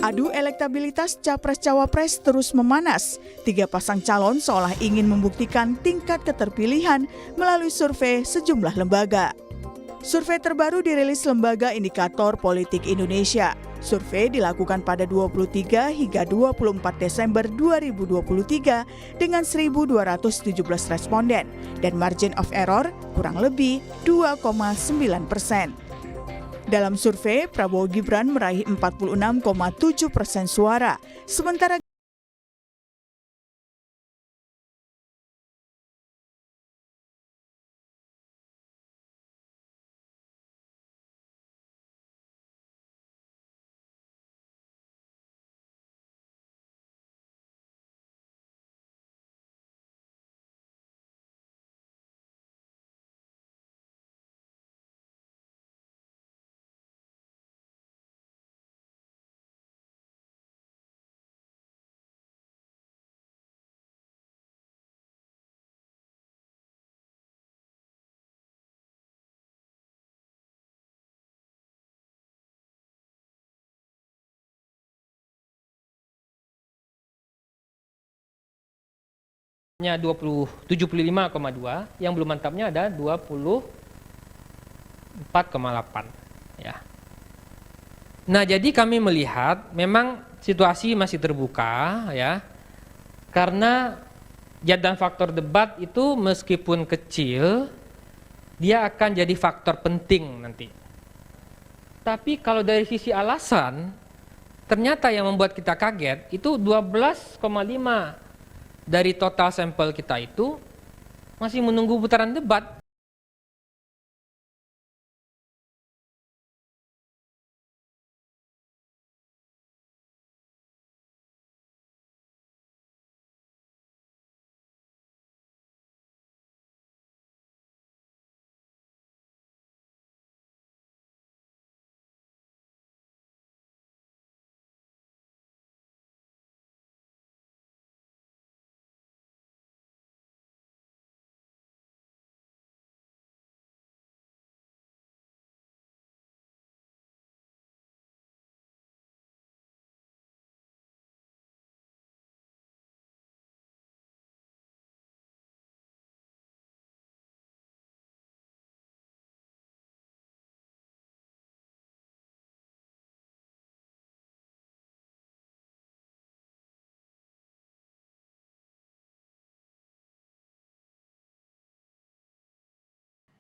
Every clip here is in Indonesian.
Adu elektabilitas Capres-Cawapres terus memanas. Tiga pasang calon seolah ingin membuktikan tingkat keterpilihan melalui survei sejumlah lembaga. Survei terbaru dirilis Lembaga Indikator Politik Indonesia. Survei dilakukan pada 23 hingga 24 Desember 2023 dengan 1.217 responden dan margin of error kurang lebih 2,9%. Dalam survei, Prabowo Gibran meraih 46,7% suara, sementara nya 75,2, yang belum mantapnya ada 24,8 ya. Nah, jadi kami melihat memang situasi masih terbuka ya. Karena dan faktor debat itu meskipun kecil, dia akan jadi faktor penting nanti. Tapi kalau dari sisi alasan, ternyata yang membuat kita kaget itu 12,5 dari total sampel kita itu masih menunggu putaran debat.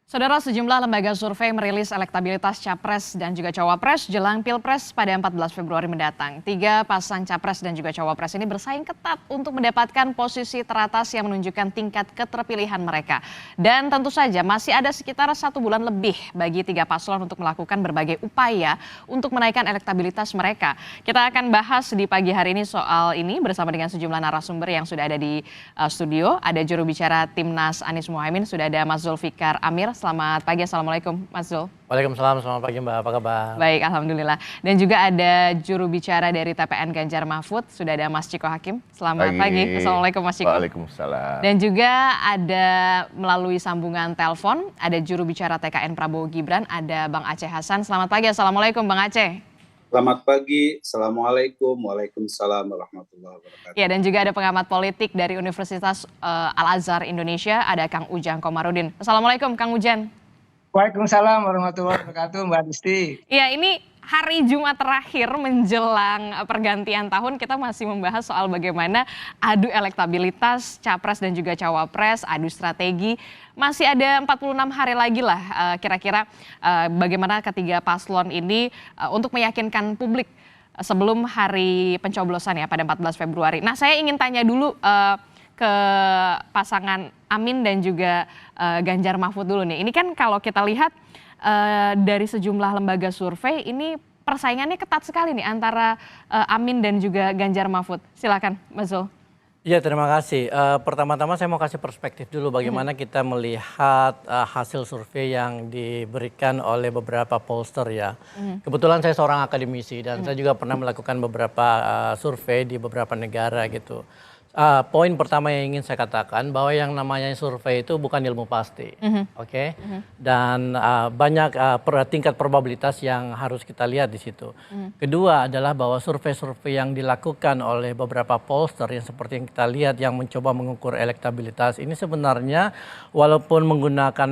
Saudara, sejumlah lembaga survei merilis elektabilitas Capres dan juga Cawapres jelang Pilpres pada 14 Februari mendatang. Tiga pasang Capres dan juga Cawapres ini bersaing ketat untuk mendapatkan posisi teratas yang menunjukkan tingkat keterpilihan mereka. Dan tentu saja masih ada sekitar 1 bulan lebih bagi tiga paslon untuk melakukan berbagai upaya untuk menaikkan elektabilitas mereka. Kita akan bahas di pagi hari ini soal ini bersama dengan sejumlah narasumber yang sudah ada di studio. Ada juru bicara Timnas Anies Mohaimin, sudah ada Mas Zulfikar Amir. Selamat pagi, Assalamualaikum Mas Zul. Waalaikumsalam, selamat pagi Mbak, apa kabar? Baik, Alhamdulillah. Dan juga ada juru bicara dari TPN Ganjar Mahfud, sudah ada Mas Ciko Hakim. Selamat pagi. Assalamualaikum Mas Ciko. Waalaikumsalam. Dan juga ada melalui sambungan telepon, ada juru bicara TKN Prabowo Gibran, ada Bang Aceh Hasan. Selamat pagi, Assalamualaikum Bang Aceh. Selamat pagi, Assalamualaikum, Waalaikumsalam warahmatullahi wabarakatuh. Ya, dan juga ada pengamat politik dari Universitas Al-Azhar Indonesia, ada Kang Ujang Komarudin. Assalamualaikum Kang Ujang. Waalaikumsalam warahmatullahi wabarakatuh, Mbak Disti. Iya, ini hari Jumat terakhir menjelang pergantian tahun, kita masih membahas soal bagaimana adu elektabilitas Capres dan juga Cawapres, adu strategi. Masih ada 46 hari lagi lah kira-kira bagaimana ketiga paslon ini untuk meyakinkan publik sebelum hari pencoblosan ya pada 14 Februari. Nah, saya ingin tanya dulu ke pasangan Amin dan juga Ganjar Mahfud dulu nih. Ini kan kalau kita lihat dari sejumlah lembaga survei ini persaingannya ketat sekali nih antara Amin dan juga Ganjar Mahfud. Silakan Mas Zul. Iya, terima kasih. Pertama-tama saya mau kasih perspektif dulu bagaimana kita melihat hasil survei yang diberikan oleh beberapa pollster ya. Kebetulan saya seorang akademisi dan saya juga pernah melakukan beberapa survei di beberapa negara gitu. Poin pertama yang ingin saya katakan bahwa yang namanya survei itu bukan ilmu pasti, oke? Dan banyak tingkat probabilitas yang harus kita lihat di situ. Kedua adalah bahwa survei-survei yang dilakukan oleh beberapa pollster yang seperti yang kita lihat yang mencoba mengukur elektabilitas ini sebenarnya walaupun menggunakan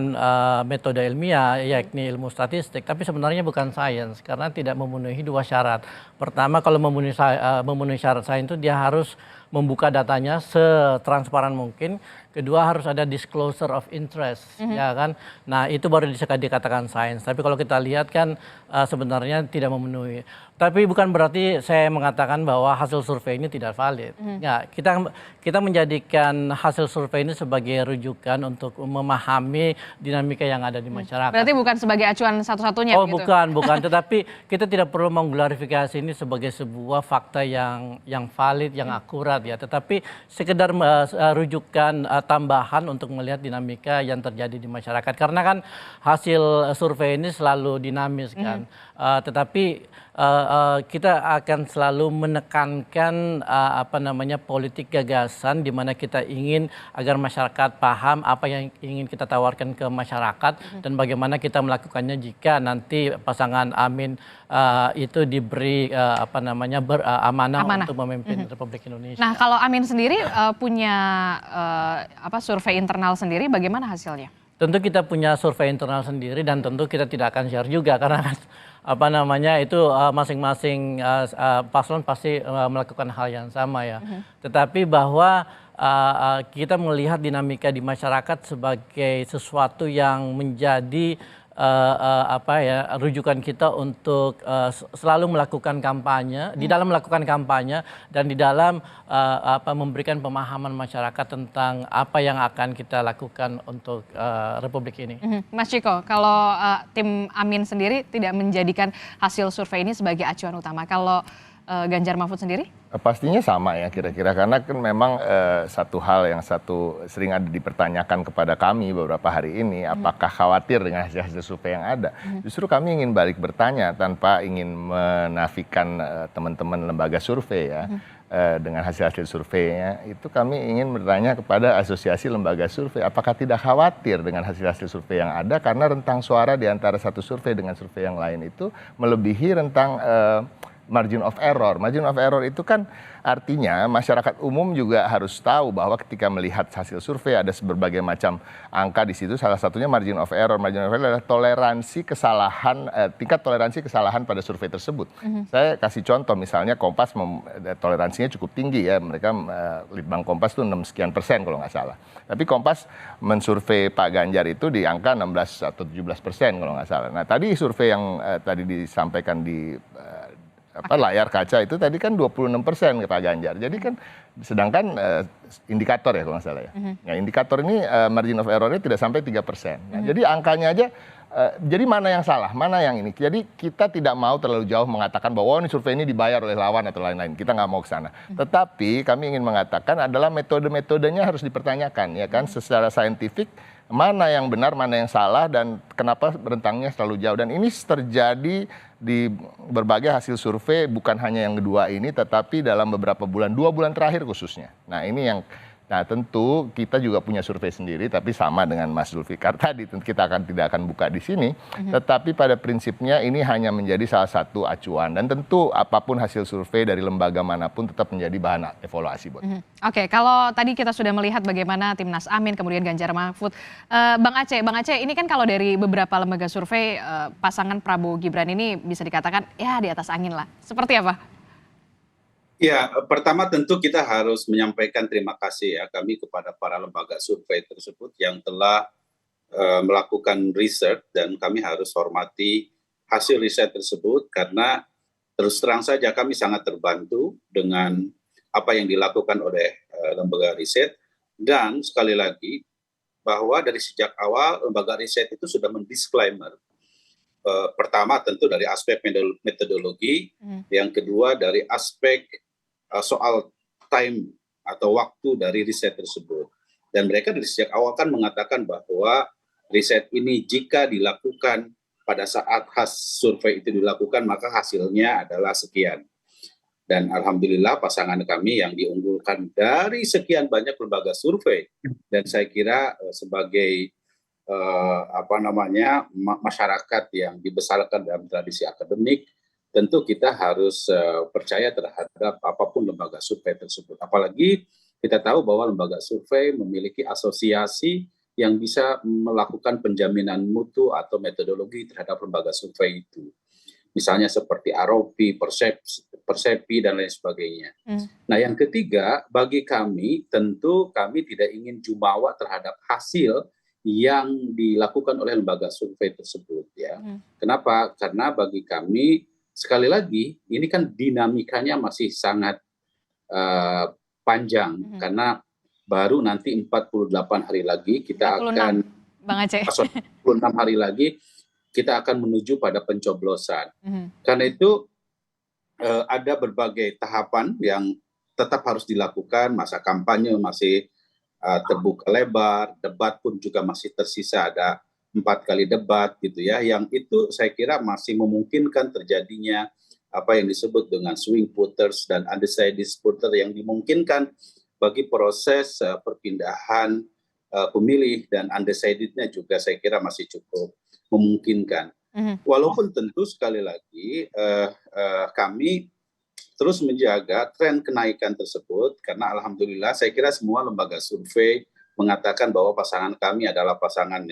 metode ilmiah yakni ilmu statistik, tapi sebenarnya bukan sains karena tidak memenuhi dua syarat. Pertama, kalau memenuhi syarat sains itu dia harus membuka datanya setransparan mungkin. Kedua, harus ada disclosure of interest, ya kan. Nah, itu baru bisa dikatakan sains. Tapi kalau kita lihat kan sebenarnya tidak memenuhi. Tapi bukan berarti saya mengatakan bahwa hasil survei ini tidak valid. Ya, kita menjadikan hasil survei ini sebagai rujukan untuk memahami dinamika yang ada di masyarakat. Berarti bukan sebagai acuan satu-satunya Oh, gitu? bukan. Tetapi kita tidak perlu mengglorifikasi ini sebagai sebuah fakta yang valid, yang akurat ya. Tetapi sekedar rujukan tambahan untuk melihat dinamika yang terjadi di masyarakat. Karena kan hasil survei ini selalu dinamis kan. Tetapi kita akan selalu menekankan politik gagasan di mana kita ingin agar masyarakat paham apa yang ingin kita tawarkan ke masyarakat dan bagaimana kita melakukannya jika nanti pasangan Amin itu diberi amanah untuk memimpin Republik Indonesia. Nah, kalau Amin sendiri punya survei internal sendiri, bagaimana hasilnya? Tentu kita punya survei internal sendiri dan tentu kita tidak akan share juga karena itu masing-masing paslon pasti melakukan hal yang sama ya. Tetapi bahwa kita melihat dinamika di masyarakat sebagai sesuatu yang menjadi rujukan kita untuk selalu melakukan kampanye, di dalam melakukan kampanye dan di dalam memberikan pemahaman masyarakat tentang apa yang akan kita lakukan untuk Republik ini. Mas Ciko, kalau tim Amin sendiri tidak menjadikan hasil survei ini sebagai acuan utama, kalau Ganjar Mahfud sendiri? Pastinya sama ya kira-kira, karena kan memang satu hal yang sering ada dipertanyakan kepada kami beberapa hari ini, apakah khawatir dengan hasil-hasil survei yang ada. Justru kami ingin balik bertanya tanpa ingin menafikan teman-teman lembaga survei ya. Dengan hasil-hasil surveinya itu kami ingin bertanya kepada asosiasi lembaga survei, apakah tidak khawatir dengan hasil-hasil survei yang ada karena rentang suara di antara satu survei dengan survei yang lain itu melebihi rentang margin of error. Margin of error itu kan artinya masyarakat umum juga harus tahu bahwa ketika melihat hasil survei ada berbagai macam angka di situ, salah satunya margin of error. Margin of error adalah toleransi kesalahan, tingkat toleransi kesalahan pada survei tersebut. Saya kasih contoh, misalnya Kompas toleransinya cukup tinggi ya, mereka Litbang Kompas itu 6 sekian persen kalau nggak salah. Tapi Kompas mensurvei Pak Ganjar itu di angka 16 atau 17% kalau nggak salah. Nah, tadi survei yang tadi disampaikan di layar kaca itu tadi kan 26% ke Pak Ganjar. Jadi kan sedangkan indikator ya kalau nggak salah ya. Nah, indikator ini margin of error-nya tidak sampai 3%. Nah, jadi angkanya aja jadi mana yang salah, mana yang ini. Jadi kita tidak mau terlalu jauh mengatakan bahwa ini survei ini dibayar oleh lawan atau lain-lain. Kita nggak mau ke sana. Tetapi kami ingin mengatakan adalah metode-metodenya harus dipertanyakan ya kan, secara saintifik mana yang benar, mana yang salah, dan kenapa rentangnya selalu jauh. Dan ini terjadi di berbagai hasil survei, bukan hanya yang kedua ini, tetapi dalam beberapa bulan, 2 bulan terakhir khususnya. Nah, ini yang tentu kita juga punya survei sendiri, tapi sama dengan Mas Zulfikar tadi, kita tidak akan buka di sini. Tetapi pada prinsipnya ini hanya menjadi salah satu acuan, dan tentu apapun hasil survei dari lembaga manapun tetap menjadi bahan evaluasi buat. Oke, kalau tadi kita sudah melihat bagaimana Timnas Amin, kemudian Ganjar Mahfud, Bang Aceh, ini kan kalau dari beberapa lembaga survei pasangan Prabowo Gibran ini bisa dikatakan ya di atas angin lah. Seperti apa? Ya, pertama tentu kita harus menyampaikan terima kasih ya kami kepada para lembaga survei tersebut yang telah melakukan riset, dan kami harus hormati hasil riset tersebut karena terus terang saja kami sangat terbantu dengan apa yang dilakukan oleh lembaga riset. Dan sekali lagi bahwa dari sejak awal lembaga riset itu sudah mendisklaimer. Pertama tentu dari aspek metodologi, yang kedua dari aspek soal time atau waktu dari riset tersebut. Dan mereka dari sejak awal kan mengatakan bahwa riset ini jika dilakukan pada saat survei itu dilakukan maka hasilnya adalah sekian. Dan alhamdulillah pasangan kami yang diunggulkan dari sekian banyak lembaga survei. Dan saya kira sebagai masyarakat yang dibesarkan dalam tradisi akademik, tentu kita harus percaya terhadap apapun lembaga survei tersebut. Apalagi kita tahu bahwa lembaga survei memiliki asosiasi yang bisa melakukan penjaminan mutu atau metodologi terhadap lembaga survei itu. Misalnya seperti ROP, Persepi, dan lain sebagainya. Nah, yang ketiga, bagi kami, tentu kami tidak ingin jumawa terhadap hasil yang dilakukan oleh lembaga survei tersebut. Ya. Kenapa? Karena bagi kami, sekali lagi, ini kan dinamikanya masih sangat panjang, karena baru nanti 48 hari lagi kita 46, akan Bang Aceh. 46 hari lagi kita akan menuju pada pencoblosan. Karena itu ada berbagai tahapan yang tetap harus dilakukan, masa kampanye masih terbuka lebar, debat pun juga masih tersisa, ada 4 kali debat gitu ya, yang itu saya kira masih memungkinkan terjadinya apa yang disebut dengan swing voters dan undecided voter yang dimungkinkan bagi proses perpindahan pemilih, dan undecided-nya juga saya kira masih cukup memungkinkan. Walaupun tentu sekali lagi kami terus menjaga tren kenaikan tersebut, karena alhamdulillah saya kira semua lembaga survei mengatakan bahwa pasangan kami adalah pasangan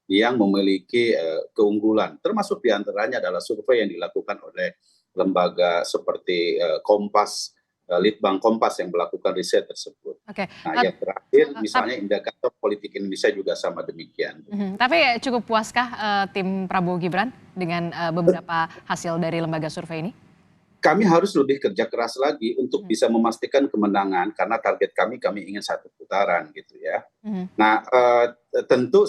yang memiliki keunggulan, termasuk diantaranya adalah survei yang dilakukan oleh lembaga seperti Kompas, Litbang Kompas yang melakukan riset tersebut. Nah, yang terakhir misalnya indikator politik Indonesia juga sama demikian. Tapi cukup puaskah tim Prabowo Gibran dengan beberapa hasil dari lembaga survei ini? Kami harus lebih kerja keras lagi untuk bisa memastikan kemenangan, karena target kami ingin 1 putaran gitu ya. Nah, tentu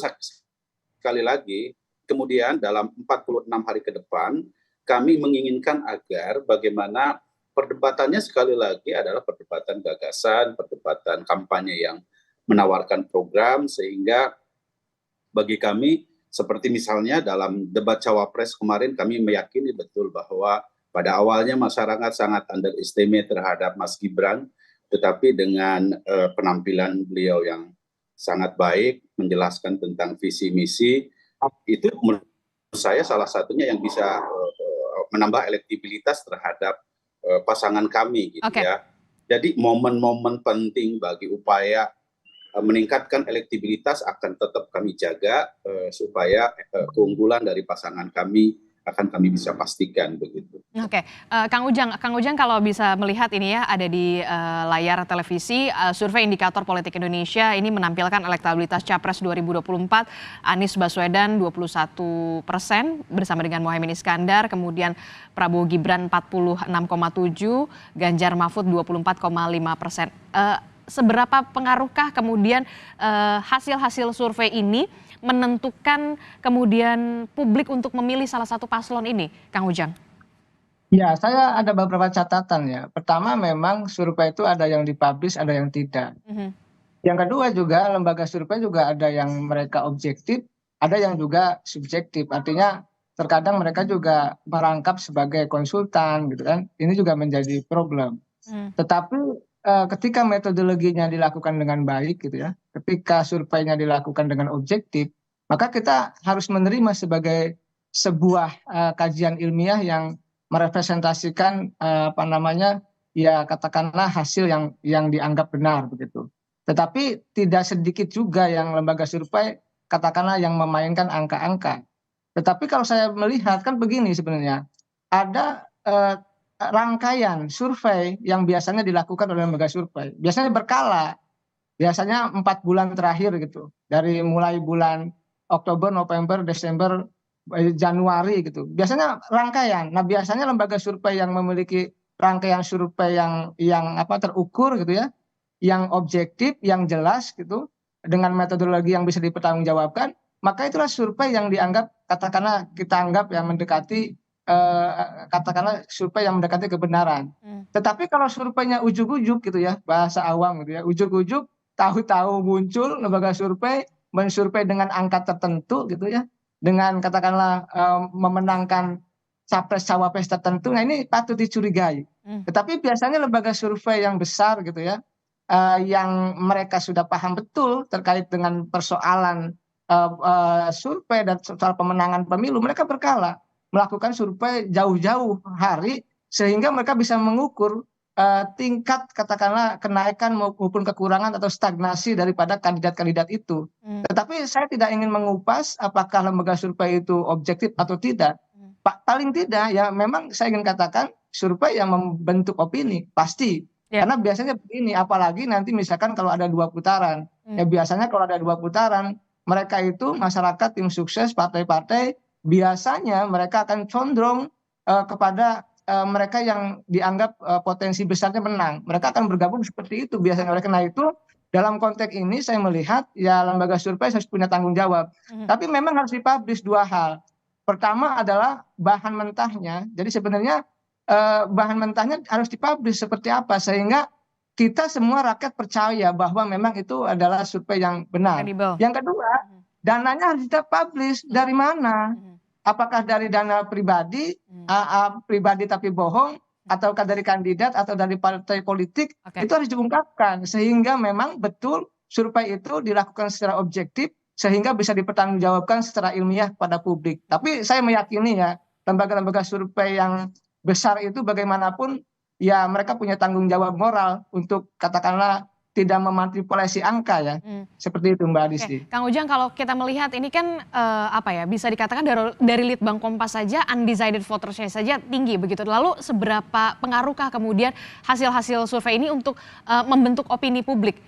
sekali lagi kemudian dalam 46 hari ke depan kami menginginkan agar bagaimana perdebatannya sekali lagi adalah perdebatan gagasan, perdebatan kampanye yang menawarkan program, sehingga bagi kami seperti misalnya dalam debat cawapres kemarin kami meyakini betul bahwa pada awalnya masyarakat sangat underestimate terhadap Mas Gibran, tetapi dengan penampilan beliau yang sangat baik, menjelaskan tentang visi misi, itu menurut saya salah satunya yang bisa menambah elektibilitas terhadap pasangan kami gitu ya. Jadi momen-momen penting bagi upaya meningkatkan elektibilitas akan tetap kami jaga supaya keunggulan dari pasangan kami akan kami bisa pastikan begitu. Kang Ujang kalau bisa melihat ini ya, ada di layar televisi survei indikator politik Indonesia ini menampilkan elektabilitas Capres 2024 Anies Baswedan 21% bersama dengan Mohaimin Iskandar, kemudian Prabowo Gibran 46,7%, Ganjar Mahfud 24,5%. Seberapa pengaruhkah kemudian hasil-hasil survei ini menentukan kemudian publik untuk memilih salah satu paslon ini, Kang Ujang? Ya, saya ada beberapa catatan ya. Pertama, memang survei itu ada yang dipublish, ada yang tidak. Yang kedua juga, lembaga survei juga ada yang mereka objektif, ada yang juga subjektif. Artinya terkadang mereka juga merangkap sebagai konsultan gitu kan. Ini juga menjadi problem. Tetapi ketika metodologinya dilakukan dengan baik gitu ya, ketika surveinya dilakukan dengan objektif, maka kita harus menerima sebagai sebuah kajian ilmiah yang merepresentasikan ya katakanlah hasil yang dianggap benar begitu. Tetapi tidak sedikit juga yang lembaga survei katakanlah yang memainkan angka-angka. Tetapi kalau saya melihat kan begini sebenarnya, ada rangkaian survei yang biasanya dilakukan oleh lembaga survei. Biasanya berkala, biasanya 4 bulan terakhir gitu. Dari mulai bulan Oktober, November, Desember, Januari gitu. Biasanya rangkaian. Nah, biasanya lembaga survei yang memiliki rangkaian survei yang terukur gitu ya, yang objektif, yang jelas gitu, dengan metodologi yang bisa dipertanggungjawabkan, maka itulah survei yang dianggap katakanlah kita anggap yang mendekati katakanlah survei yang mendekati kebenaran. Tetapi kalau surveinya ujuk-ujuk gitu ya, bahasa awam gitu ya, ujuk-ujuk, tahu-tahu muncul lembaga survei mensurvei dengan angka tertentu gitu ya, dengan katakanlah memenangkan capres cawapres tertentu, nah ini patut dicurigai. Tetapi biasanya lembaga survei yang besar gitu ya, yang mereka sudah paham betul terkait dengan persoalan survei dan soal pemenangan pemilu, mereka berkala melakukan survei jauh-jauh hari sehingga mereka bisa mengukur tingkat katakanlah kenaikan maupun kekurangan atau stagnasi daripada kandidat-kandidat itu. Tetapi saya tidak ingin mengupas apakah lembaga survei itu objektif atau tidak. Paling tidak ya memang saya ingin katakan survei yang membentuk opini pasti. Ya. Karena biasanya begini, apalagi nanti misalkan kalau ada 2 putaran. Ya biasanya kalau ada 2 putaran, mereka itu masyarakat, tim sukses, partai-partai, biasanya mereka akan condong kepada mereka yang dianggap potensi besarnya menang. Mereka akan bergabung seperti itu biasanya. Oleh karena itu, dalam konteks ini saya melihat ya lembaga survei harus punya tanggung jawab. Tapi memang harus dipublish 2 hal. Pertama adalah bahan mentahnya. Jadi sebenarnya bahan mentahnya harus dipublish seperti apa sehingga kita semua rakyat percaya bahwa memang itu adalah survei yang benar. Kredibel. Yang kedua, dananya harus kita publish dari mana? Apakah dari dana pribadi, pribadi tapi bohong, ataukah dari kandidat atau dari partai politik? Oke. Itu harus diungkapkan sehingga memang betul survei itu dilakukan secara objektif sehingga bisa dipertanggungjawabkan secara ilmiah pada publik. Tapi saya meyakini ya lembaga-lembaga survei yang besar itu bagaimanapun ya mereka punya tanggung jawab moral untuk katakanlah tidak memanipulasi angka ya. Seperti itu Mbak Adisti. Oke, Kang Ujang, kalau kita melihat ini kan apa ya, bisa dikatakan dari Litbang Kompas saja undecided votersnya saja tinggi begitu. Lalu seberapa pengaruhkah kemudian hasil-hasil survei ini untuk membentuk opini publik?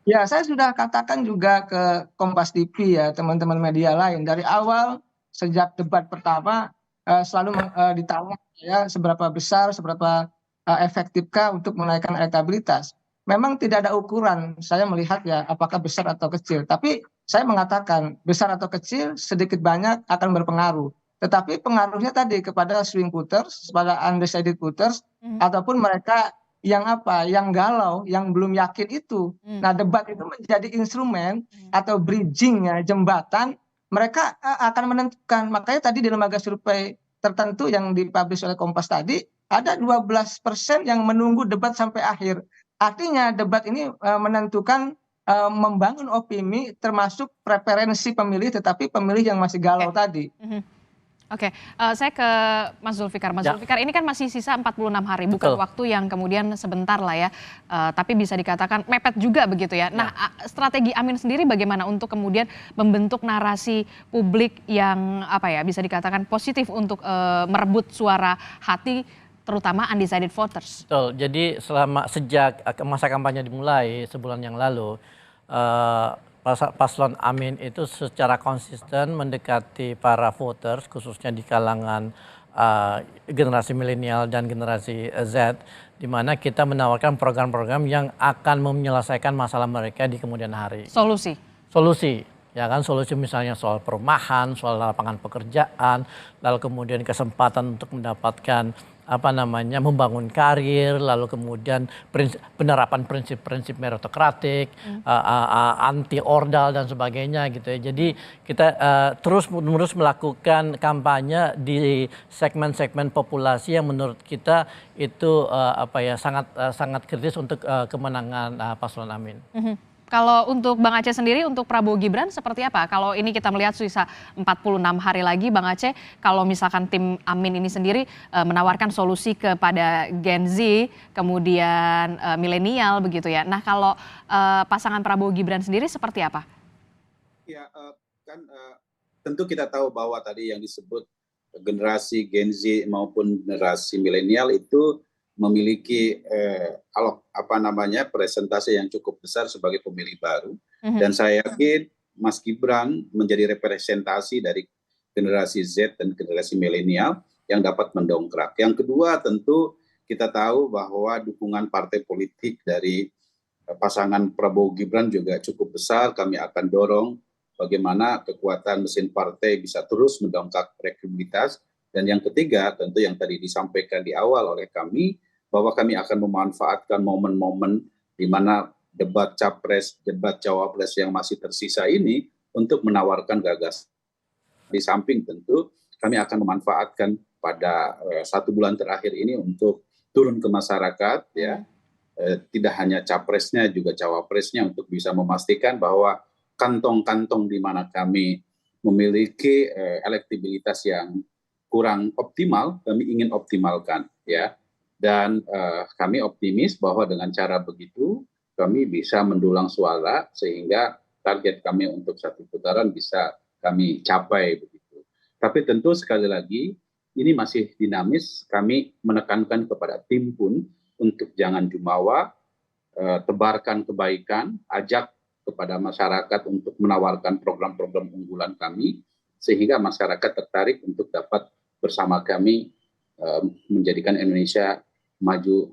Ya, saya sudah katakan juga ke Kompas TV ya, teman-teman media lain. Dari awal, sejak debat pertama, selalu ditanya ya, seberapa besar, seberapa efektifkah untuk menaikkan elektabilitas. Memang tidak ada ukuran, saya melihat ya, apakah besar atau kecil. Tapi saya mengatakan, besar atau kecil, sedikit banyak akan berpengaruh. Tetapi pengaruhnya tadi kepada swing voters, kepada undecided voters, ataupun mereka yang galau, yang belum yakin itu. Nah, debat itu menjadi instrumen atau bridging ya, jembatan, mereka akan menentukan. Makanya tadi di lembaga survei tertentu yang dipublish oleh Kompas tadi, ada 12% yang menunggu debat sampai akhir. Artinya debat ini menentukan membangun opini termasuk preferensi pemilih, tetapi pemilih yang masih galau tadi. Oke, saya ke Mas Zulfikar. Mas Zulfikar, ini kan masih sisa 46 hari, bukan waktu yang kemudian sebentar lah ya, tapi bisa dikatakan mepet juga begitu ya. Nah, strategi Amin sendiri bagaimana untuk kemudian membentuk narasi publik yang bisa dikatakan positif untuk merebut suara hati, terutama undecided voters? Betul, jadi sejak masa kampanye dimulai sebulan yang lalu, paslon Amin itu secara konsisten mendekati para voters khususnya di kalangan generasi milenial dan generasi Z, di mana kita menawarkan program-program yang akan menyelesaikan masalah mereka di kemudian hari. Solusi, ya kan, solusi misalnya soal perumahan, soal lapangan pekerjaan, lalu kemudian kesempatan untuk mendapatkan membangun karir, lalu kemudian penerapan prinsip-prinsip meritokratik, anti ordal dan sebagainya gitu ya. Jadi kita terus-menerus melakukan kampanye di segmen-segmen populasi yang menurut kita itu sangat kritis untuk kemenangan paslon Amin. Kalau untuk Bang Aceh sendiri, untuk Prabowo Gibran seperti apa? Kalau ini kita melihat sisa 46 hari lagi, Bang Aceh, kalau misalkan tim Amin ini sendiri menawarkan solusi kepada Gen Z, kemudian milenial begitu ya. Nah, kalau pasangan Prabowo Gibran sendiri seperti apa? Ya, tentu kita tahu bahwa tadi yang disebut generasi Gen Z maupun generasi milenial itu memiliki presentasi yang cukup besar sebagai pemilih baru, dan saya yakin Mas Gibran menjadi representasi dari generasi Z dan generasi milenial yang dapat mendongkrak. Yang kedua, tentu kita tahu bahwa dukungan partai politik dari pasangan Prabowo Gibran juga cukup besar. Kami akan dorong bagaimana kekuatan mesin partai bisa terus mendongkrak elektabilitas. Dan yang ketiga, tentu yang tadi disampaikan di awal oleh kami, bahwa kami akan memanfaatkan momen-momen di mana debat capres, debat cawapres yang masih tersisa ini untuk menawarkan gagasan. Di samping tentu kami akan memanfaatkan pada 1 bulan terakhir ini untuk turun ke masyarakat ya, tidak hanya capresnya juga cawapresnya, untuk bisa memastikan bahwa kantong-kantong di mana kami memiliki elektabilitas yang kurang optimal, kami ingin optimalkan ya. Dan kami optimis bahwa dengan cara begitu kami bisa mendulang suara sehingga target kami untuk 1 putaran bisa kami capai begitu. Tapi tentu sekali lagi ini masih dinamis, kami menekankan kepada tim pun untuk jangan jumawa, tebarkan kebaikan, ajak kepada masyarakat untuk menawarkan program-program unggulan kami sehingga masyarakat tertarik untuk dapat bersama kami menjadikan Indonesia maju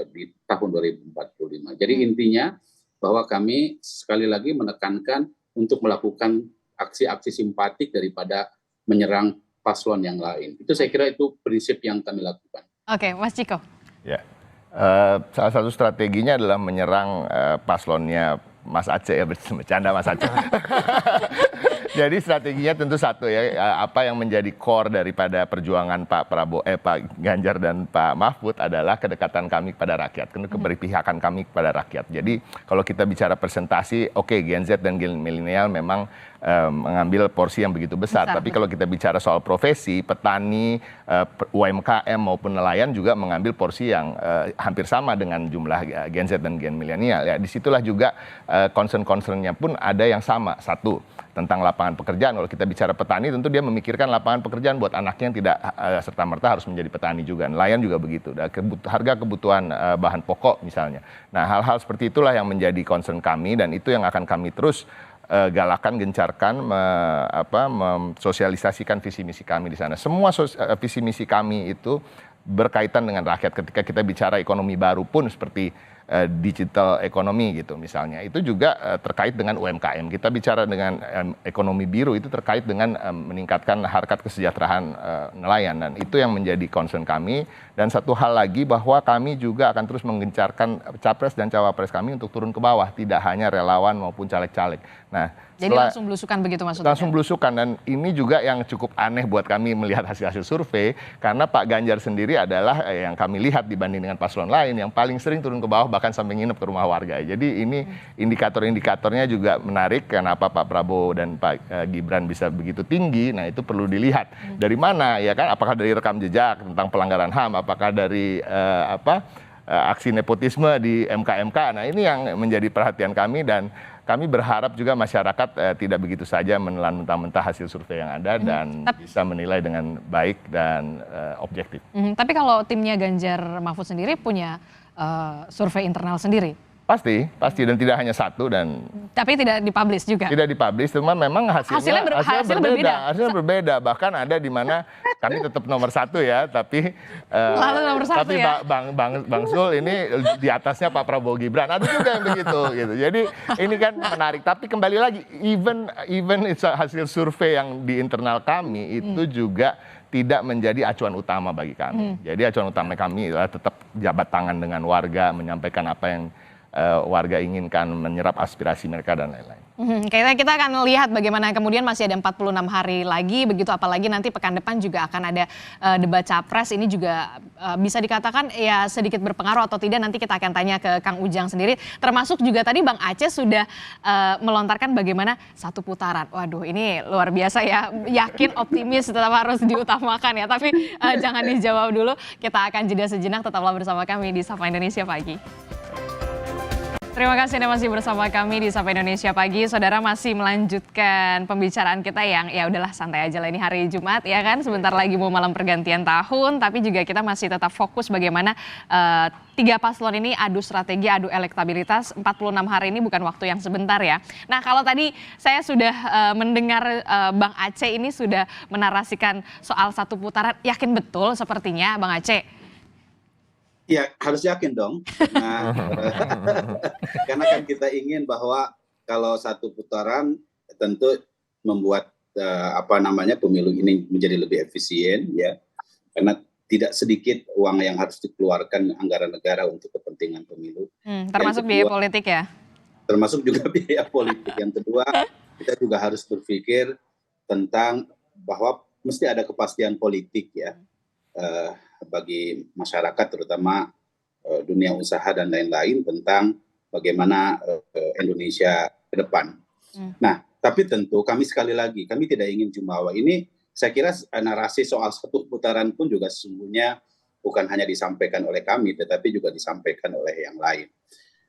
di tahun 2045. Jadi intinya bahwa kami sekali lagi menekankan untuk melakukan aksi-aksi simpatik daripada menyerang paslon yang lain. Itu saya kira itu prinsip yang kami lakukan. Oke, Mas Ciko. Ya, salah satu strateginya adalah menyerang paslonnya Mas Aceh ya, bercanda Mas Aceh. Jadi strateginya tentu satu ya, apa yang menjadi core daripada perjuangan Pak Ganjar dan Pak Mahfud adalah kedekatan kami kepada rakyat, keberpihakan kami kepada rakyat. Jadi kalau kita bicara presentasi, oke, Gen Z dan Gen milenial memang mengambil porsi yang begitu besar. Tapi kalau kita bicara soal profesi, petani, UMKM maupun nelayan juga mengambil porsi yang hampir sama dengan jumlah Gen Z dan Gen milenial. Ya, disitulah juga concern-concernnya pun ada yang sama. Satu, tentang lapangan pekerjaan. Kalau kita bicara petani, tentu dia memikirkan lapangan pekerjaan buat anaknya yang tidak serta-merta harus menjadi petani juga. Nelayan juga begitu. Harga kebutuhan bahan pokok misalnya. Nah, hal-hal seperti itulah yang menjadi concern kami dan itu yang akan kami terus galakan, gencarkan, mensosialisasikan visi misi kami di sana. Semua visi misi kami itu berkaitan dengan rakyat. Ketika kita bicara ekonomi baru pun seperti digital ekonomi gitu misalnya, itu juga terkait dengan UMKM. Kita bicara dengan ekonomi biru itu terkait dengan meningkatkan harkat kesejahteraan nelayan, dan itu yang menjadi concern kami. Dan satu hal lagi bahwa kami juga akan terus menggencarkan capres dan cawapres kami untuk turun ke bawah, tidak hanya relawan maupun caleg-caleg. Nah, jadi langsung belusukan begitu maksudnya? Langsung belusukan, dan ini juga yang cukup aneh buat kami melihat hasil-hasil survei, karena Pak Ganjar sendiri adalah yang kami lihat dibanding dengan paslon lain yang paling sering turun ke bawah, bahkan sampai nginep ke rumah warga. Jadi ini indikator-indikatornya juga menarik, kenapa Pak Prabowo dan Pak Gibran bisa begitu tinggi. Nah, itu perlu dilihat dari mana ya kan, apakah dari rekam jejak tentang pelanggaran HAM, apakah dari aksi nepotisme di MK-MK. Nah, ini yang menjadi perhatian kami, dan kami berharap juga masyarakat tidak begitu saja menelan mentah-mentah hasil survei yang ada dan bisa menilai dengan baik dan objektif. Tapi kalau timnya Ganjar Mahfud sendiri punya survei internal sendiri? Pasti, dan tidak hanya satu. Dan tapi tidak dipublish juga? Tidak dipublish, cuma memang hasilnya berbeda. Bahkan ada di mana kami tetap nomor 1 ya, tapi lalu nomor 1 tapi ya? Bang Zul ini di atasnya Pak Prabowo Gibran, ada juga yang begitu gitu. Jadi ini kan menarik. Tapi kembali lagi, even hasil survei yang di internal kami itu juga tidak menjadi acuan utama bagi kami. Jadi acuan utama kami adalah tetap jabat tangan dengan warga, menyampaikan apa yang warga inginkan, menyerap aspirasi mereka dan lain-lain. Kita akan lihat bagaimana kemudian masih ada 46 hari lagi, begitu apalagi nanti pekan depan juga akan ada debat capres. Ini juga bisa dikatakan ya sedikit berpengaruh atau tidak, nanti kita akan tanya ke Kang Ujang sendiri. Termasuk juga tadi Bang Aceh sudah melontarkan bagaimana 1 putaran. Waduh, ini luar biasa ya, yakin, optimis, tetap harus diutamakan ya. Tapi jangan dijawab dulu, kita akan jeda sejenak, tetaplah bersama kami di Sapa Indonesia Pagi. Terima kasih Anda masih bersama kami di Sapa Indonesia Pagi. Saudara, masih melanjutkan pembicaraan kita yang ya udahlah santai aja lah, ini hari Jumat ya kan. Sebentar lagi mau malam pergantian tahun, tapi juga kita masih tetap fokus bagaimana 3 paslon ini adu strategi, adu elektabilitas. 46 hari ini bukan waktu yang sebentar ya. Nah, kalau tadi saya sudah mendengar Bang Aceh ini sudah menarasikan soal 1 putaran, yakin betul sepertinya Bang Aceh? Ya, harus yakin dong. Karena kan kita ingin bahwa kalau 1 putaran tentu membuat pemilu ini menjadi lebih efisien ya. Karena tidak sedikit uang yang harus dikeluarkan anggaran negara untuk kepentingan pemilu. Termasuk biaya politik ya? Termasuk juga biaya politik. Yang kedua, kita juga harus berpikir tentang bahwa mesti ada kepastian politik ya. bagi masyarakat, terutama dunia usaha dan lain-lain, tentang bagaimana Indonesia ke depan. Nah, tapi tentu kami sekali lagi, kami tidak ingin jumawa. Ini saya kira narasi soal satu putaran pun juga sesungguhnya bukan hanya disampaikan oleh kami, tetapi juga disampaikan oleh yang lain.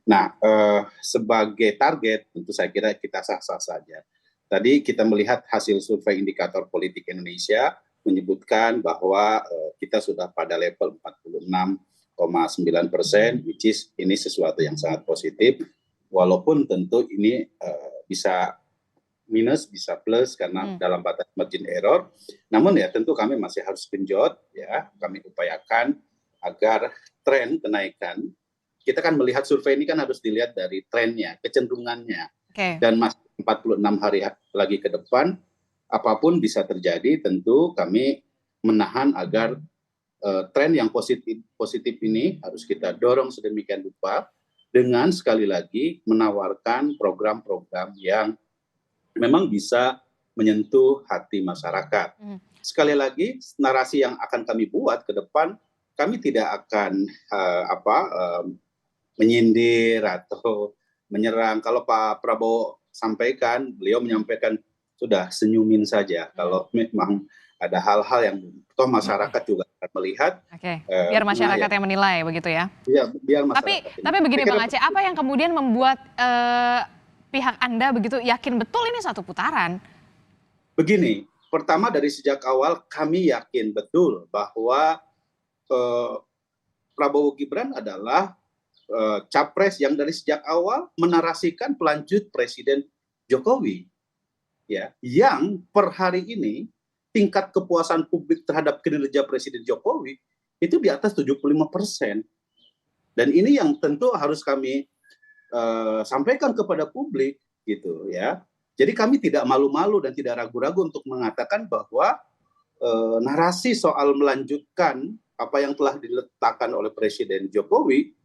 Nah, sebagai target tentu saya kira kita sah-sah saja. Tadi kita melihat hasil survei indikator politik Indonesia menyebutkan bahwa kita sudah pada level 46,9%, which is ini sesuatu yang sangat positif, walaupun tentu ini bisa minus, bisa plus karena dalam batas margin error. Namun ya tentu kami masih harus genjot, ya kami upayakan agar tren kenaikan, kita kan melihat survei ini kan harus dilihat dari trennya, kecenderungannya, dan masih 46 hari lagi ke depan, apapun bisa terjadi, tentu kami menahan agar tren yang positif ini harus kita dorong sedemikian rupa dengan sekali lagi menawarkan program-program yang memang bisa menyentuh hati masyarakat. Sekali lagi, narasi yang akan kami buat ke depan, kami tidak akan menyindir atau menyerang. Kalau Pak Prabowo sampaikan, beliau menyampaikan sudah senyumin saja. Kalau memang ada hal-hal yang toh masyarakat juga akan melihat. Biar masyarakat yang menilai begitu ya. Iya, biar masyarakat. Tapi begini Bang Aceh, apa yang kemudian membuat pihak Anda begitu yakin betul ini satu putaran? Begini, pertama dari sejak awal kami yakin betul bahwa Prabowo Gibran adalah capres yang dari sejak awal menarasikan pelanjut Presiden Jokowi, ya, yang per hari ini tingkat kepuasan publik terhadap kinerja Presiden Jokowi itu di atas 75%. Dan ini yang tentu harus kami sampaikan kepada publik, gitu ya. Jadi kami tidak malu-malu dan tidak ragu-ragu untuk mengatakan bahwa narasi soal melanjutkan apa yang telah diletakkan oleh Presiden Jokowi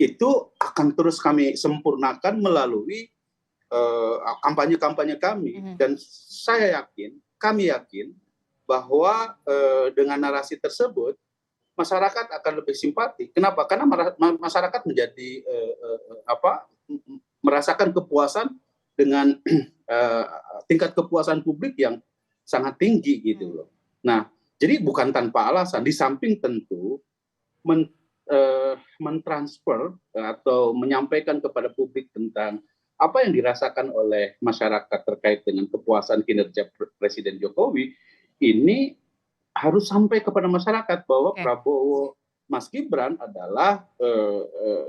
itu akan terus kami sempurnakan melalui kampanye-kampanye kami. Dan saya yakin, kami yakin bahwa dengan narasi tersebut masyarakat akan lebih simpati. Kenapa? Karena masyarakat menjadi merasakan kepuasan dengan tingkat kepuasan publik yang sangat tinggi gitu loh. Nah, jadi bukan tanpa alasan, di samping tentu mentransfer atau menyampaikan kepada publik tentang apa yang dirasakan oleh masyarakat terkait dengan kepuasan kinerja Presiden Jokowi, ini harus sampai kepada masyarakat bahwa Prabowo Mas Gibran adalah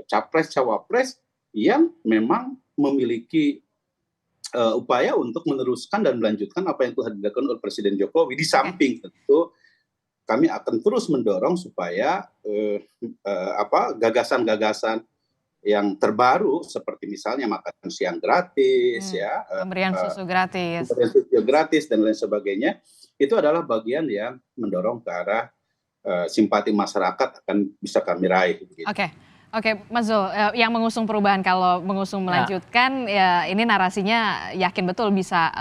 capres-cawapres yang memang memiliki upaya untuk meneruskan dan melanjutkan apa yang telah dilakukan oleh Presiden Jokowi. Di samping tentu kami akan terus mendorong supaya gagasan-gagasan yang terbaru seperti misalnya makan siang gratis, ya, pemberian susu gratis, dan lain sebagainya, itu adalah bagian yang mendorong ke arah simpati masyarakat akan bisa kami raih. Gitu. Oke, Mas Zul, yang mengusung perubahan kalau mengusung melanjutkan ya ini narasinya yakin betul bisa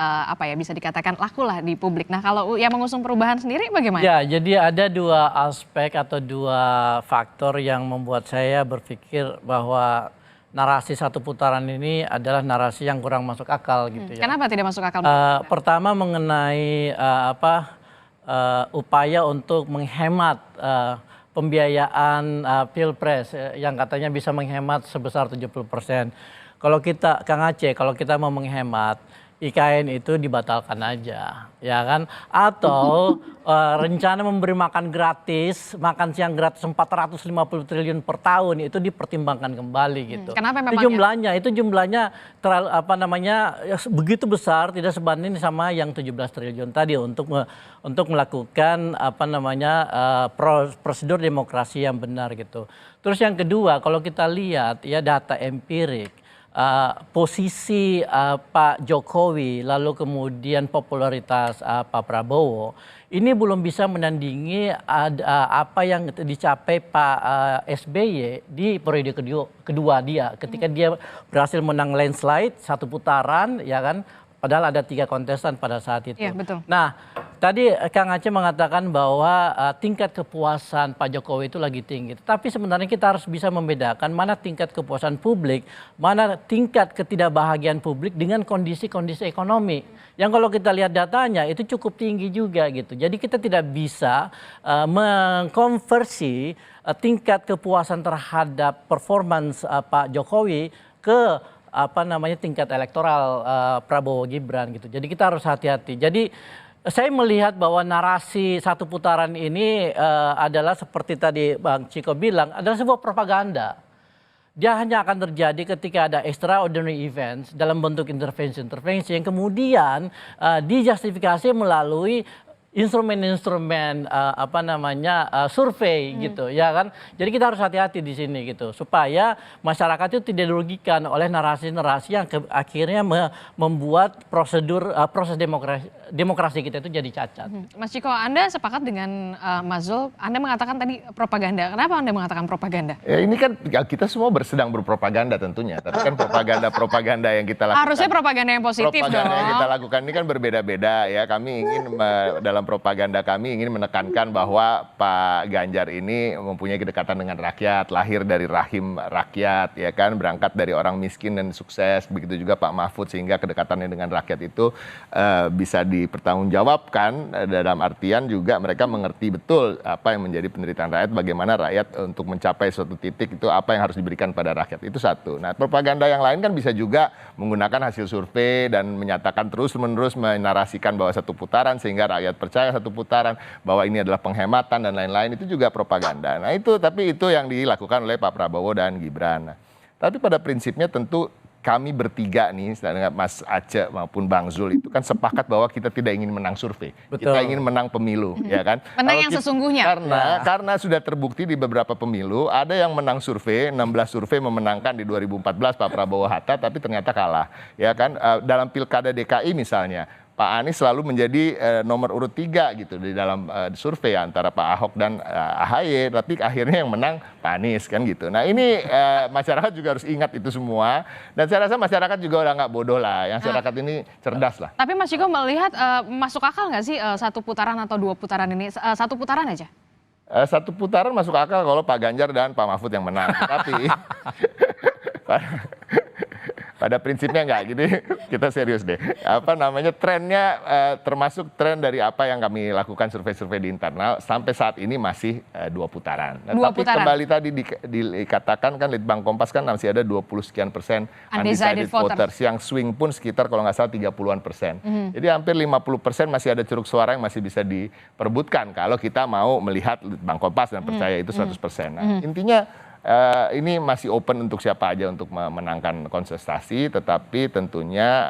bisa dikatakan laku lah di publik. Nah, kalau yang mengusung perubahan sendiri bagaimana? Ya, jadi ada dua aspek atau dua faktor yang membuat saya berpikir bahwa narasi satu putaran ini adalah narasi yang kurang masuk akal gitu ya. Kenapa tidak masuk akal? Pertama mengenai upaya untuk menghemat pembiayaan pilpres yang katanya bisa menghemat sebesar 70%. Kalau kita, Kang Aceh, kalau kita mau menghemat, IKN itu dibatalkan aja, ya kan? Atau rencana memberi makan gratis, makan siang gratis 450 triliun per tahun itu dipertimbangkan kembali gitu. Kenapa memang itu jumlahnya terlalu begitu besar, tidak sebanding sama yang 17 triliun tadi untuk melakukan prosedur demokrasi yang benar gitu. Terus yang kedua, kalau kita lihat ya data empirik, posisi Pak Jokowi lalu kemudian popularitas Pak Prabowo ini belum bisa menandingi apa yang dicapai Pak SBY di periode kedua dia ketika dia berhasil menang landslide satu putaran, ya kan, Padahal ada 3 kontestan pada saat itu. Iya, betul. Nah, tadi Kang Aceh mengatakan bahwa tingkat kepuasan Pak Jokowi itu lagi tinggi. Tapi sebenarnya kita harus bisa membedakan mana tingkat kepuasan publik, mana tingkat ketidakbahagiaan publik dengan kondisi-kondisi ekonomi. Yang kalau kita lihat datanya itu cukup tinggi juga gitu. Jadi kita tidak bisa mengkonversi tingkat kepuasan terhadap performance Pak Jokowi ke tingkat elektoral Prabowo Gibran gitu. Jadi kita harus hati-hati. Jadi saya melihat bahwa narasi satu putaran ini adalah seperti tadi Bang Ciko bilang, adalah sebuah propaganda. Dia hanya akan terjadi ketika ada extraordinary events dalam bentuk intervensi-intervensi yang kemudian dijustifikasi melalui instrumen-instrumen survei gitu ya kan. Jadi kita harus hati-hati di sini gitu supaya masyarakat itu tidak dirugikan oleh narasi-narasi yang akhirnya membuat proses demokrasi kita itu jadi cacat. Mas Ciko, Anda sepakat dengan Mas Zul? Anda mengatakan tadi propaganda. Kenapa Anda mengatakan propaganda? Ya ini kan kita semua sedang berpropaganda tentunya. Tapi kan propaganda yang kita lakukan. Harusnya propaganda yang positif dong. Propaganda yang kita lakukan ini kan berbeda-beda ya. Kami ingin dalam propaganda kami ingin menekankan bahwa Pak Ganjar ini mempunyai kedekatan dengan rakyat, lahir dari rahim rakyat ya kan, berangkat dari orang miskin dan sukses. Begitu juga Pak Mahfud, sehingga kedekatannya dengan rakyat itu bisa dipertanggungjawabkan dalam artian juga mereka mengerti betul apa yang menjadi penderitaan rakyat, bagaimana rakyat untuk mencapai suatu titik itu apa yang harus diberikan pada rakyat. Itu satu. Nah, propaganda yang lain kan bisa juga menggunakan hasil survei dan menyatakan terus-menerus menarasikan bahwa satu putaran sehingga rakyat percaya satu putaran, bahwa ini adalah penghematan dan lain-lain, itu juga propaganda. Nah tapi itu yang dilakukan oleh Pak Prabowo dan Gibran. Nah, tapi pada prinsipnya tentu kami bertiga nih, dengan Mas Aceh maupun Bang Zul itu kan sepakat bahwa kita tidak ingin menang survei. Betul. Kita ingin menang pemilu, ya kan? Menang yang sesungguhnya. Karena sudah terbukti di beberapa pemilu, ada yang menang survei, 16 survei memenangkan di 2014 Pak Prabowo Hatta, tapi ternyata kalah. Ya kan? Dalam Pilkada DKI misalnya, Pak Anies selalu menjadi nomor urut 3 gitu di dalam survei antara Pak Ahok dan AHY, tapi akhirnya yang menang Pak Anies kan gitu. Nah ini masyarakat juga harus ingat itu semua, dan saya rasa masyarakat juga udah nggak bodoh lah, yang masyarakat ini cerdas lah. Tapi Mas Ciko melihat masuk akal nggak sih satu putaran atau 2 putaran ini? Satu putaran aja? Satu putaran masuk akal kalau Pak Ganjar dan Pak Mahfud yang menang, tapi pada prinsipnya enggak, jadi kita serius deh. Trennya termasuk tren dari apa yang kami lakukan survei-survei di internal sampai saat ini masih 2 putaran. Nah, tapi putaran. Kembali tadi dikatakan kan Litbang Kompas kan masih ada 20 sekian persen undecided voters, yang swing pun sekitar kalau nggak salah 30-an persen. Jadi hampir 50% masih ada ceruk suara yang masih bisa diperebutkan kalau kita mau melihat Litbang Kompas dan percaya itu 100%. Nah, intinya ini masih open untuk siapa aja untuk memenangkan kontestasi, tetapi tentunya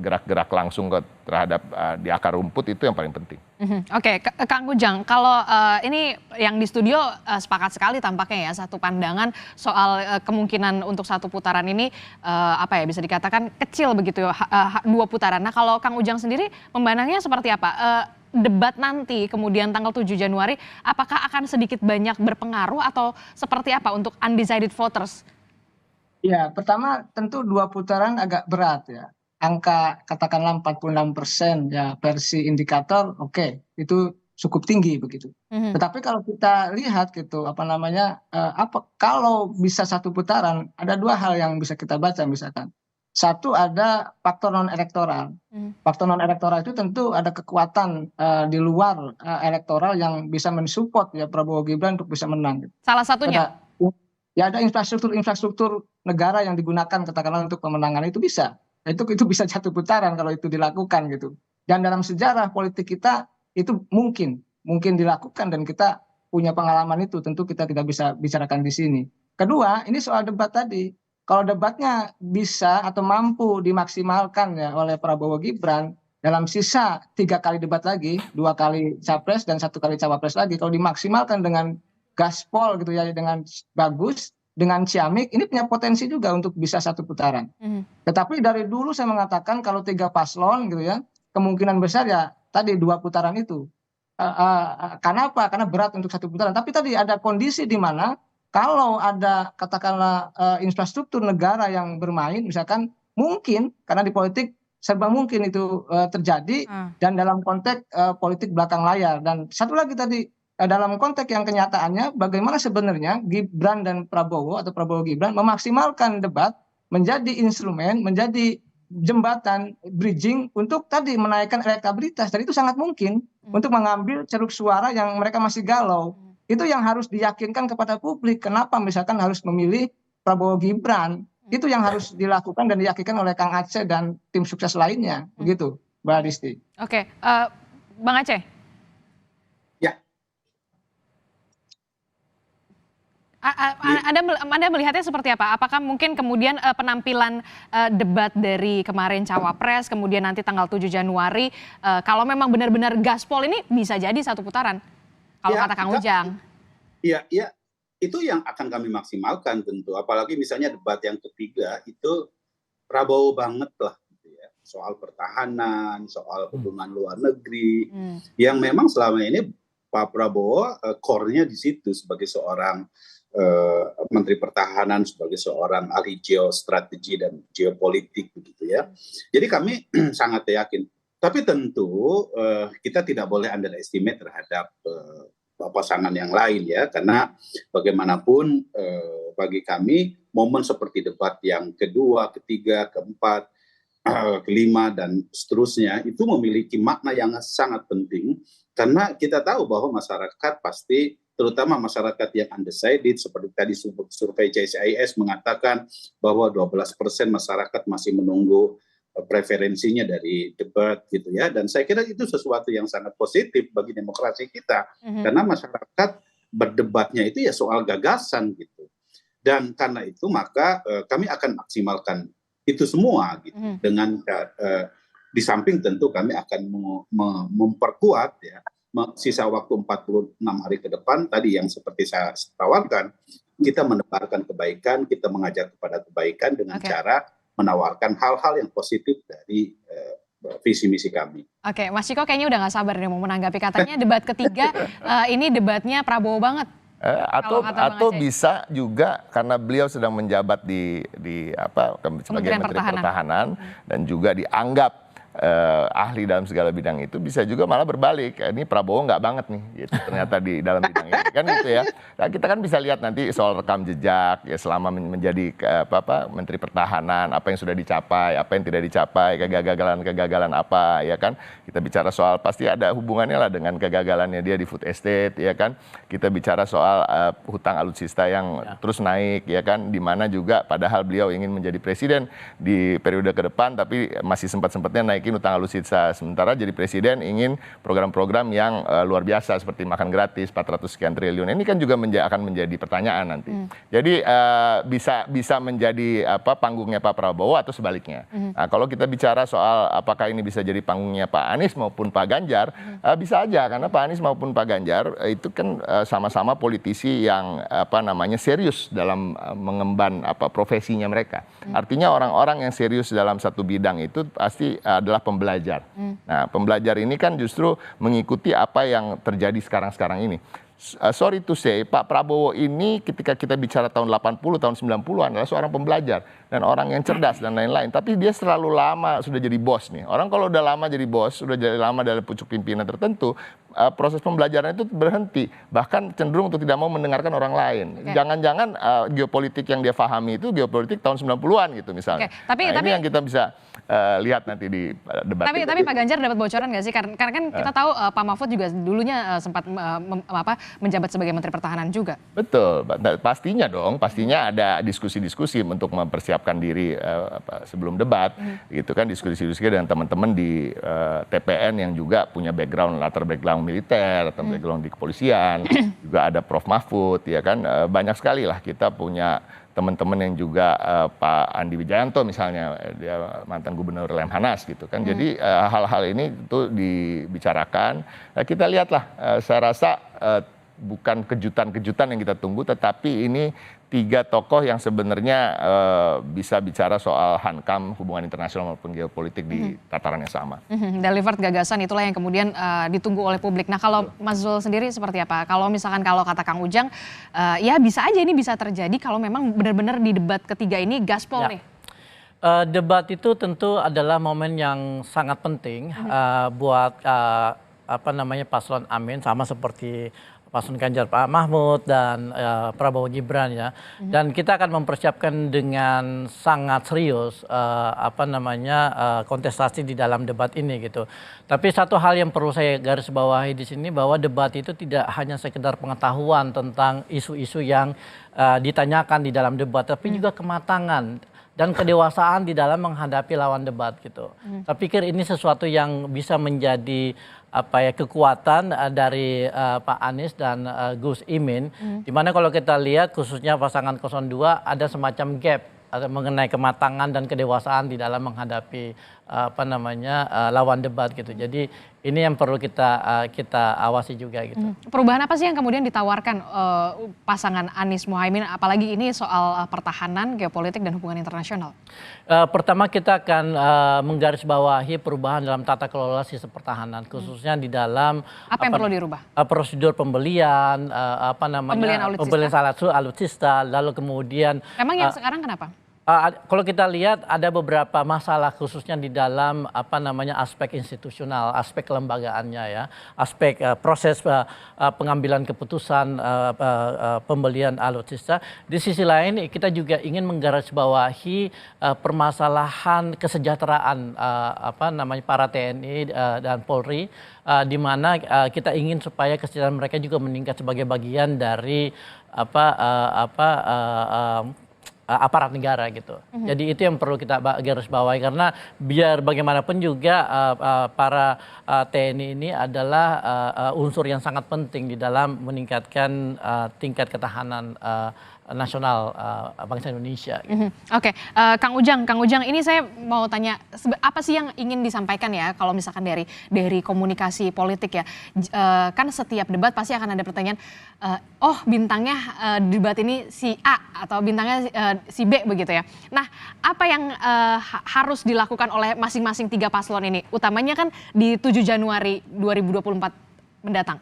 gerak-gerak langsung terhadap di akar rumput itu yang paling penting. Oke, Kang Ujang, kalau ini yang di studio sepakat sekali tampaknya ya, satu pandangan soal kemungkinan untuk satu putaran ini bisa dikatakan kecil begitu, 2 putaran. Nah, kalau Kang Ujang sendiri memandangnya seperti apa? Debat nanti kemudian tanggal 7 Januari apakah akan sedikit banyak berpengaruh atau seperti apa untuk undecided voters? Ya, pertama tentu 2 putaran agak berat ya. Angka katakanlah 46% ya versi indikator, oke, itu cukup tinggi begitu. Tetapi kalau kita lihat gitu kalau bisa satu putaran, ada 2 hal yang bisa kita baca misalkan. Satu, ada faktor non-elektoral. Faktor non-elektoral itu tentu ada kekuatan di luar elektoral yang bisa mensupport ya Prabowo Gibran untuk bisa menang. Salah satunya? Ada infrastruktur negara yang digunakan katakanlah untuk pemenangan, itu bisa. Itu bisa satu putaran kalau itu dilakukan gitu. Dan dalam sejarah politik kita itu mungkin dilakukan dan kita punya pengalaman itu, tentu kita tidak bisa bicarakan di sini. Kedua, ini soal debat tadi. Kalau debatnya bisa atau mampu dimaksimalkan ya oleh Prabowo Gibran dalam sisa 3 kali debat lagi, 2 kali capres dan 1 kali cawapres lagi, kalau dimaksimalkan dengan gaspol gitu ya, dengan bagus, dengan ciamik, ini punya potensi juga untuk bisa satu putaran. Tetapi dari dulu saya mengatakan kalau 3 paslon gitu ya, kemungkinan besar ya tadi 2 putaran itu. Kenapa? Karena berat untuk satu putaran. Tapi tadi ada kondisi di mana kalau ada katakanlah infrastruktur negara yang bermain, misalkan mungkin karena di politik serba mungkin itu terjadi dan dalam konteks politik belakang layar. Dan satu lagi tadi dalam konteks yang kenyataannya bagaimana sebenarnya Gibran dan Prabowo atau Prabowo Gibran memaksimalkan debat menjadi instrumen, menjadi jembatan bridging untuk tadi menaikkan elektabilitas, dan itu sangat mungkin untuk mengambil ceruk suara yang mereka masih galau. Itu yang harus diyakinkan kepada publik. Kenapa misalkan harus memilih Prabowo Gibran? Itu yang harus dilakukan dan diyakinkan oleh Kang Aceh dan tim sukses lainnya. Begitu, Mbak Adisti. Oke, Bang Aceh. Ya. Anda melihatnya seperti apa? Apakah mungkin kemudian penampilan debat dari kemarin Cawapres, kemudian nanti tanggal 7 Januari, kalau memang benar-benar gaspol ini bisa jadi satu putaran, kalau Ya, kata Kang Ujang? Iya, itu yang akan kami maksimalkan tentu. Apalagi misalnya debat yang ketiga itu Prabowo banget lah, gitu ya. Soal pertahanan, soal hubungan luar negeri, yang memang selama ini Pak Prabowo core-nya di situ sebagai seorang Menteri Pertahanan, sebagai seorang ahli geostrategi dan geopolitik, begitu ya. Jadi kami sangat yakin. Tapi tentu kita tidak boleh underestimate terhadap pasangan yang lain ya, karena bagaimanapun bagi kami momen seperti debat yang kedua, ketiga, keempat, kelima dan seterusnya itu memiliki makna yang sangat penting, karena kita tahu bahwa masyarakat pasti, terutama masyarakat yang undecided, seperti tadi survei CSIS mengatakan bahwa 12% masyarakat masih menunggu preferensinya dari debat gitu ya, dan saya kira itu sesuatu yang sangat positif bagi demokrasi kita, karena masyarakat berdebatnya itu ya soal gagasan gitu, dan karena itu maka kami akan maksimalkan itu semua gitu, dengan di samping tentu kami akan memperkuat ya sisa waktu 46 hari ke depan tadi yang seperti saya tawarkan, kita menebarkan kebaikan, kita mengajak kepada kebaikan dengan cara menawarkan hal-hal yang positif dari visi misi kami. Oke, Mas Ciko kayaknya udah nggak sabar nih mau menanggapi, katanya debat ketiga ini debatnya Prabowo banget. Atau bisa juga karena beliau sedang menjabat di sebagai Menteri Pertahanan dan juga dianggap ahli dalam segala bidang itu, bisa juga malah berbalik, ini Prabowo nggak banget nih gitu, ternyata di dalam bidang ini kan gitu ya. Nah, kita kan bisa lihat nanti soal rekam jejak ya selama menjadi Menteri Pertahanan, apa yang sudah dicapai, apa yang tidak dicapai, kegagalan apa ya kan. Kita bicara soal pasti ada hubungannya lah dengan kegagalannya dia di food estate ya kan. Kita bicara soal hutang alutsista yang terus naik ya kan, di mana juga padahal beliau ingin menjadi presiden di periode ke depan tapi masih sempat-sempatnya naik utang alutsista, sementara jadi presiden ingin program-program yang luar biasa seperti makan gratis 400 sekian triliun. Ini kan juga akan menjadi pertanyaan nanti. Jadi bisa menjadi panggungnya Pak Prabowo atau sebaliknya. Nah, kalau kita bicara soal apakah ini bisa jadi panggungnya Pak Anies maupun Pak Ganjar, bisa aja, karena Pak Anies maupun Pak Ganjar itu kan sama-sama politisi yang serius dalam mengemban profesinya mereka. Artinya orang-orang yang serius dalam satu bidang itu pasti adalah pembelajar. Nah, pembelajar ini kan justru mengikuti apa yang terjadi sekarang-sekarang ini. Sorry to say, Pak Prabowo ini ketika kita bicara tahun 80, tahun 90-an adalah seorang pembelajar dan orang yang cerdas dan lain-lain. Tapi dia selalu lama sudah jadi bos nih. Orang kalau udah lama jadi bos, sudah jadi lama dalam pucuk pimpinan tertentu, proses pembelajaran itu berhenti. Bahkan cenderung untuk tidak mau mendengarkan orang lain. Jangan-jangan geopolitik yang dia pahami itu geopolitik tahun 90-an gitu misalnya. Tapi ini yang kita bisa lihat nanti di debat. Tapi Pak Ganjar dapat bocoran nggak sih? Karena kan kita tahu Pak Mahfud juga dulunya sempat menjabat sebagai Menteri Pertahanan juga. Betul, pastinya dong. Pastinya ada diskusi-diskusi untuk mempersiapkan diri sebelum debat. Gitu kan, diskusi-diskusi dengan teman-teman di TPN yang juga punya latar background militer atau background di kepolisian. Juga ada Prof Mahfud, ya kan. Banyak sekali lah kita punya teman-teman yang juga Pak Andi Wijayanto misalnya, dia mantan gubernur Lemhanas gitu kan. Jadi hal-hal ini itu dibicarakan. Nah, kita lihatlah, saya rasa bukan kejutan-kejutan yang kita tunggu, tetapi ini 3 tokoh yang sebenarnya bisa bicara soal hankam, hubungan internasional maupun geopolitik di tataran yang sama. Delivered gagasan itulah yang kemudian ditunggu oleh publik. Nah, kalau Mas Zul sendiri seperti apa? Kalau misalkan kata Kang Ujang, ya bisa aja ini bisa terjadi kalau memang benar-benar di debat ketiga ini gaspol nih. Debat itu tentu adalah momen yang sangat penting buat paslon Amin, sama seperti paslon Ganjar Pak Mahfud dan Prabowo Gibran ya. Dan kita akan mempersiapkan dengan sangat serius kontestasi di dalam debat ini gitu. Tapi satu hal yang perlu saya garis bawahi di sini, bahwa debat itu tidak hanya sekedar pengetahuan tentang isu-isu yang ditanyakan di dalam debat, tapi juga kematangan dan kedewasaan di dalam menghadapi lawan debat gitu. Saya pikir ini sesuatu yang bisa menjadi kekuatan dari Pak Anies dan Gus Imin, di mana kalau kita lihat khususnya pasangan 02 ada semacam gap mengenai kematangan dan kedewasaan di dalam menghadapi lawan debat gitu. Jadi ini yang perlu kita awasi juga gitu. Perubahan apa sih yang kemudian ditawarkan pasangan Anies Muhaimin, apalagi ini soal pertahanan, geopolitik dan hubungan internasional? Pertama kita akan menggarisbawahi perubahan dalam tata kelola sistem pertahanan, khususnya di dalam apa yang perlu dirubah? Prosedur pembelian, pembelian alutsista, lalu kemudian Memang yang sekarang kenapa? Kalau kita lihat ada beberapa masalah khususnya di dalam aspek institusional, aspek kelembagaannya ya, aspek proses pengambilan keputusan pembelian alutsista. Di sisi lain kita juga ingin menggarisbawahi permasalahan kesejahteraan para TNI dan Polri, di mana kita ingin supaya kesejahteraan mereka juga meningkat sebagai bagian dari aparat negara gitu. Jadi itu yang perlu kita garis bawahi, karena biar bagaimanapun juga para TNI ini adalah unsur yang sangat penting di dalam meningkatkan tingkat ketahanan nasional bangsa Indonesia. Gitu. Oke, Kang Ujang, ini saya mau tanya, apa sih yang ingin disampaikan ya kalau misalkan dari komunikasi politik ya? Kan setiap debat pasti akan ada pertanyaan, bintangnya debat ini si A atau bintangnya si B begitu ya. Nah, apa yang harus dilakukan oleh masing-masing 3 paslon ini? Utamanya kan di 7 Januari 2024 mendatang.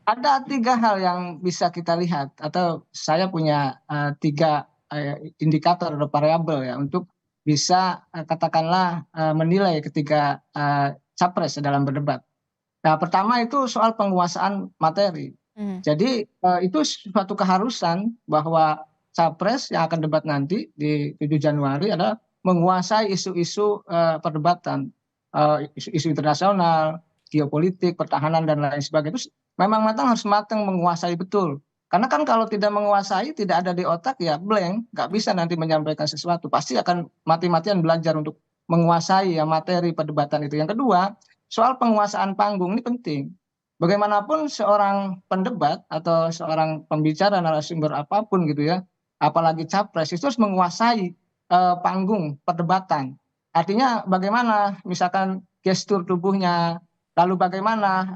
Ada 3 hal yang bisa kita lihat, atau saya punya 3 indikator atau variabel ya untuk bisa katakanlah menilai ketiga capres dalam berdebat. Nah, pertama itu soal penguasaan materi. Jadi itu suatu keharusan bahwa capres yang akan debat nanti di 7 Januari adalah menguasai isu-isu perdebatan, isu-isu internasional, geopolitik, pertahanan dan lain sebagainya. Itu memang harus matang menguasai betul. Karena kan kalau tidak menguasai, tidak ada di otak ya blank, nggak bisa nanti menyampaikan sesuatu. Pasti akan mati-matian belajar untuk menguasai ya materi perdebatan itu. Yang kedua, soal penguasaan panggung ini penting. Bagaimanapun seorang pendebat atau seorang pembicara narasumber apapun gitu ya, apalagi capres itu harus menguasai panggung perdebatan. Artinya bagaimana misalkan gestur tubuhnya, lalu bagaimana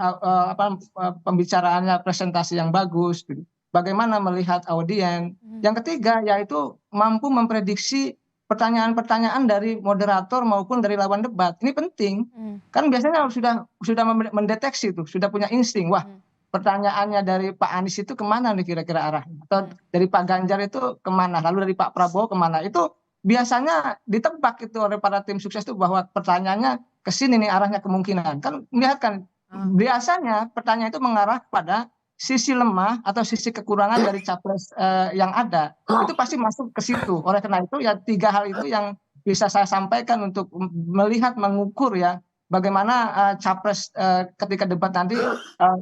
pembicaraannya, presentasi yang bagus, gitu. Bagaimana melihat audiens. Yang ketiga yaitu mampu memprediksi pertanyaan-pertanyaan dari moderator maupun dari lawan debat. Ini penting. Kan biasanya sudah mendeteksi itu, sudah punya insting. Wah, pertanyaannya dari Pak Anies itu kemana nih kira-kira arahnya? Atau dari Pak Ganjar itu kemana? Lalu dari Pak Prabowo kemana? Itu biasanya ditebak itu oleh para tim sukses itu bahwa pertanyaannya ke sini nih arahnya kemungkinan. Kan melihat kan biasanya pertanyaan itu mengarah pada sisi lemah atau sisi kekurangan dari capres yang ada. Itu pasti masuk ke situ. Oleh karena itu ya 3 hal itu yang bisa saya sampaikan untuk melihat, mengukur ya bagaimana capres ketika debat nanti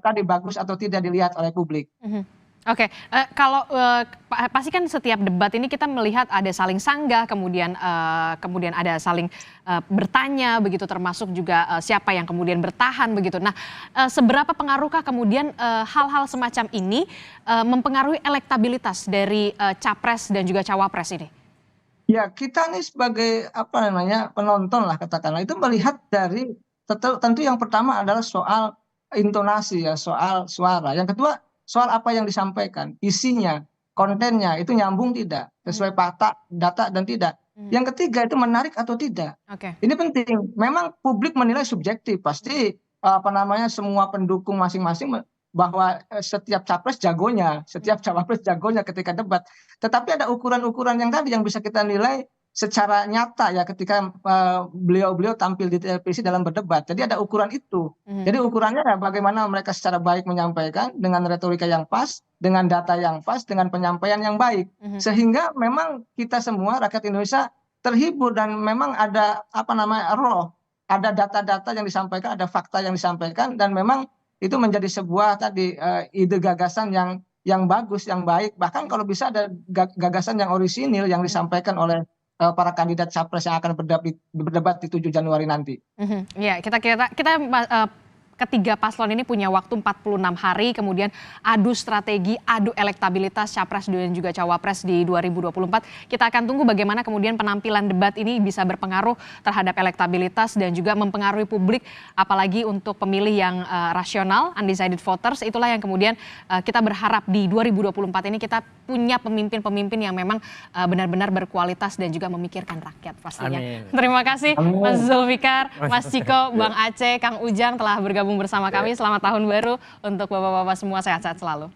tadi bagus atau tidak dilihat oleh publik. Oke, kalau pasti kan setiap debat ini kita melihat ada saling sanggah, kemudian ada saling bertanya begitu, termasuk juga siapa yang kemudian bertahan begitu. Nah, seberapa pengaruhkah kemudian hal-hal semacam ini mempengaruhi elektabilitas dari capres dan juga cawapres ini? Ya, kita nih sebagai penonton lah katakanlah itu melihat dari tentu yang pertama adalah soal intonasi ya, soal suara. Yang kedua soal apa yang disampaikan, isinya, kontennya itu nyambung tidak, sesuai fakta, data dan tidak. Yang ketiga itu menarik atau tidak. Ini penting. Memang publik menilai subjektif, pasti semua pendukung masing-masing bahwa setiap capres jagonya, setiap cawapres jagonya ketika debat. Tetapi ada ukuran-ukuran yang tadi yang bisa kita nilai secara nyata ya ketika beliau-beliau tampil di televisi dalam berdebat. Jadi ada ukuran itu. Jadi ukurannya ya bagaimana mereka secara baik menyampaikan dengan retorika yang pas, dengan data yang pas, dengan penyampaian yang baik. Sehingga memang kita semua rakyat Indonesia terhibur dan memang ada raw, ada data-data yang disampaikan, ada fakta yang disampaikan dan memang itu menjadi sebuah tadi ide gagasan yang bagus, yang baik. Bahkan kalau bisa ada gagasan yang orisinil yang disampaikan oleh para kandidat capres yang akan berdebat di 7 Januari nanti. Ya, kita ketiga paslon ini punya waktu 46 hari, kemudian adu strategi, adu elektabilitas capres dan juga cawapres di 2024. Kita akan tunggu bagaimana kemudian penampilan debat ini bisa berpengaruh terhadap elektabilitas dan juga mempengaruhi publik, apalagi untuk pemilih yang rasional, undecided voters. Itulah yang kemudian kita berharap di 2024 ini kita punya pemimpin-pemimpin yang memang benar-benar berkualitas dan juga memikirkan rakyat pastinya. Amin. Terima kasih Mas Zulfikar, Mas Ciko, Bang Aceh, Kang Ujang telah bergabung bersama kami. Selamat tahun baru untuk bapak-bapak semua, sehat-sehat selalu.